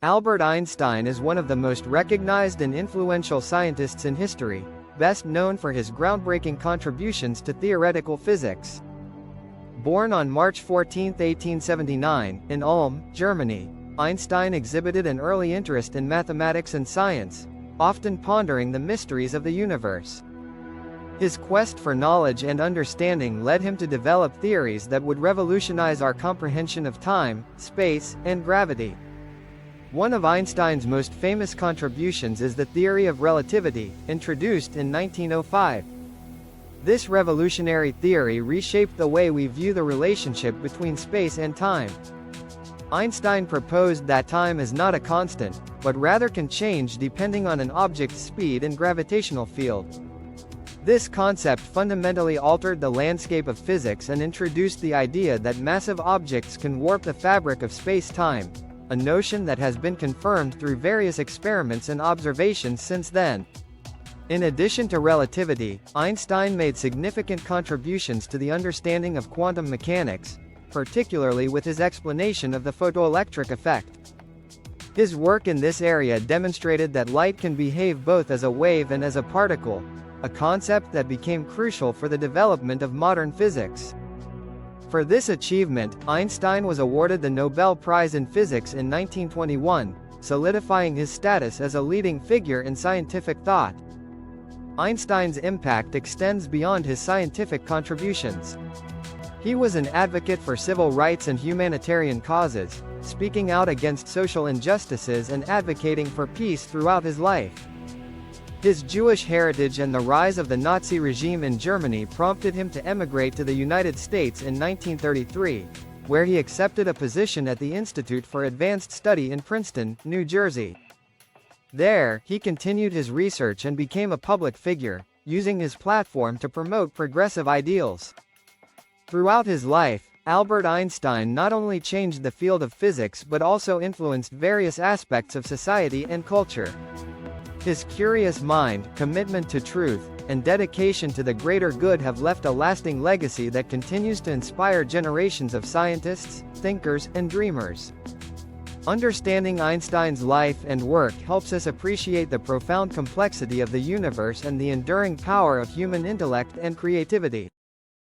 Albert Einstein is one of the most recognized and influential scientists in history, best known for his groundbreaking contributions to theoretical physics. Born on March 14, 1879, in Ulm, Germany, Einstein exhibited an early interest in mathematics and science, often pondering the mysteries of the universe. His quest for knowledge and understanding led him to develop theories that would revolutionize our comprehension of time, space, and gravity. One of Einstein's most famous contributions is the theory of relativity, introduced in 1905. This revolutionary theory reshaped the way we view the relationship between space and time. Einstein proposed that time is not a constant, but rather can change depending on an object's speed and gravitational field. This concept fundamentally altered the landscape of physics and introduced the idea that massive objects can warp the fabric of space-time, a notion that has been confirmed through various experiments and observations since then. In addition to relativity, Einstein made significant contributions to the understanding of quantum mechanics, particularly with his explanation of the photoelectric effect. His work in this area demonstrated that light can behave both as a wave and as a particle, a concept that became crucial for the development of modern physics. For this achievement, Einstein was awarded the Nobel Prize in Physics in 1921, solidifying his status as a leading figure in scientific thought. Einstein's impact extends beyond his scientific contributions. He was an advocate for civil rights and humanitarian causes, speaking out against social injustices and advocating for peace throughout his life. His Jewish heritage and the rise of the Nazi regime in Germany prompted him to emigrate to the United States in 1933, where he accepted a position at the Institute for Advanced Study in Princeton, New Jersey. There, he continued his research and became a public figure, using his platform to promote progressive ideals. Throughout his life, Albert Einstein not only changed the field of physics but also influenced various aspects of society and culture. His curious mind, commitment to truth, and dedication to the greater good have left a lasting legacy that continues to inspire generations of scientists, thinkers, and dreamers. Understanding Einstein's life and work helps us appreciate the profound complexity of the universe and the enduring power of human intellect and creativity.